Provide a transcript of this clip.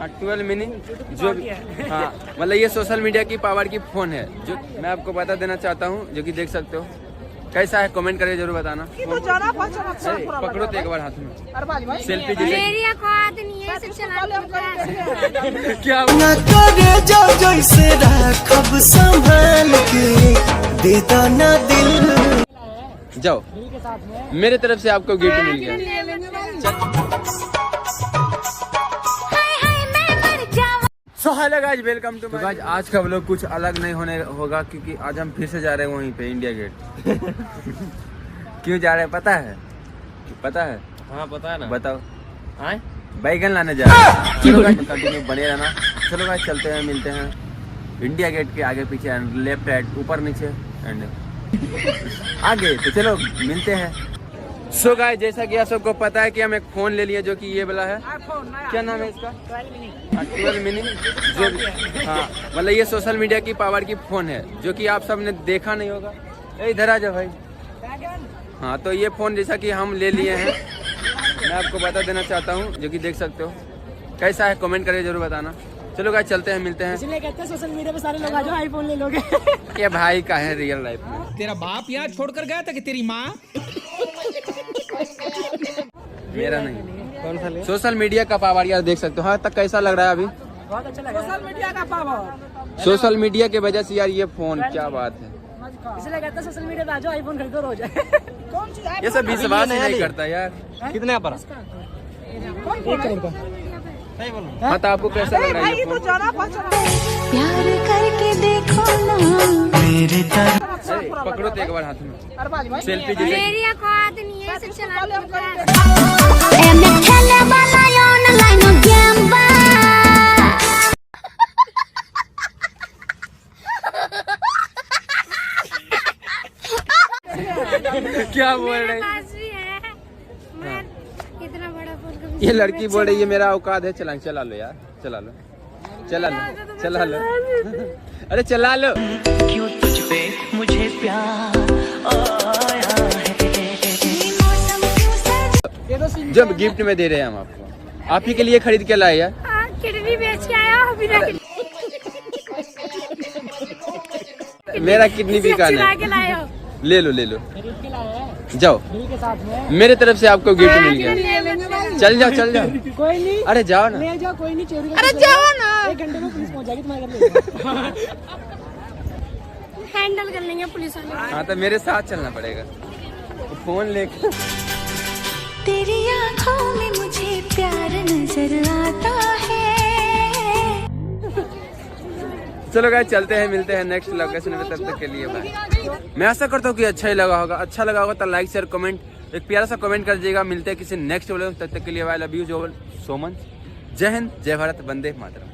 हाँ 12 मिनी जो हाँ मतलब ये सोशल मीडिया की पावर की फोन है जो मैं आपको बता देना चाहता हूँ, जो कि देख सकते हो। कैसा है कमेंट करके जरूर बताना। पकड़ो तो एक बार हाथ में सेल्फी क्या जैसे राखब संभाल के देता ना दिल। जाओ मेरे तरफ से आपको गिफ्ट मिल गया। So hello guys, welcome to guys. आज का व्लॉग कुछ अलग नहीं होने होगा क्योंकि आज हम फिर से जा रहे हैं वहीं पे इंडिया गेट। क्यों जा रहे हैं पता है? पता है? हाँ पता है ना। बताओ। हाँ बैगन लाने जा रहे हैं। चलो गाइस कंटिन्यू बने रहना। चलो गाइस चलते हैं, मिलते हैं इंडिया गेट के आगे पीछे, लेफ्ट राइट ऊपर नीचे एंड आगे। तो चलो मिलते हैं। सो गाइस जैसा कि आप सबको पता है कि हम एक फोन ले लिए जो कि ये वाला है। क्या नाम है इसका? 12 मिनी जो हाँ मतलब ये सोशल मीडिया की पावर की फोन है जो कि आप सबने देखा नहीं होगा। इधर आ जाओ भाई। हाँ तो ये फोन जैसा कि हम ले लिए हैं, मैं आपको बता देना चाहता हूँ, जो कि देख सकते हो। कैसा है कमेंट करके जरूर बताना। चलो गाइस चलते हैं, मिलते हैं। इसलिए कहते हैं सोशल मीडिया पे सारे लोग आ जाओ, आईफोन ले लोगे। ये भाई का है रियल लाइफ में। तेरा बाप यहाँ छोड़कर गया था कि तेरी माँ? मेरा नहीं, सोशल मीडिया का पावर यार देख सकते हो। हाँ तक कैसा लग रहा है अभी? बहुत अच्छा लगा। सोशल मीडिया का पावर, सोशल मीडिया की वजह से यार ये फोन क्या बात है। इसलिए कहते हैं सोशल मीडिया पे आ जाओ, आईफोन खरीदो रोज। कौन सी ये सब विश्वास ही नहीं करता यार। कितने पर? 1 करोड़ का। हाँ तो आपको कैसा लग रहा है ये फोन? प्यार करके देखो ना मेरे तरफ। पकड़ो तो एक बार हाथ में सेल्फी जैसे। मेरी औकात नहीं है सब चलाने क्या बोल रहे हैं? पास भी है। मैं इतना बड़ा फोन कभी ये लड़की बोल रही है मेरा औकात है। चला लो यार, चला लो, चला लो, चला लो। अरे चला लो। क्यों तुझ पे मुझे प्यार आया है। जब गिफ्ट में दे रहे हैं हम आपको, आप ही के लिए खरीद के लाए यार। किडनी बेच के आया हो बिना मेरा किडनी भी का चुरा के लाए हो। ले लो, ले लो, जाओ मेरे तरफ से आपको गिफ्ट मिल गया। चल जाओ, चल जाओ। कोई नहीं, अरे जाओ ना। ले जाओ, कोई नहीं चोरी। अरे जाओ ना, 1 घंटे में पुलिस पहुंच जाएगी तुम्हारे घर। हैंडल कर लेंगे पुलिस वाले। हाँ तो मेरे साथ चलना पड़ेगा फोन लेकर। तेरी आँखों में मुझे प्यार नजर आता है। चलो गाइस चलते हैं, मिलते हैं नेक्स्ट लोकेशन में। तब तक के लिए बाय। मैं आशा करता हूँ कि अच्छा ही लगा होगा। अच्छा लगा होगा तो लाइक शेयर कमेंट एक प्यारा सा कमेंट कर दीजिएगा। मिलते हैं किसी नेक्स्ट वीडियो में। तब तक के लिए bye, love you so much. जय हिंद, जय भारत, वंदे मातरम।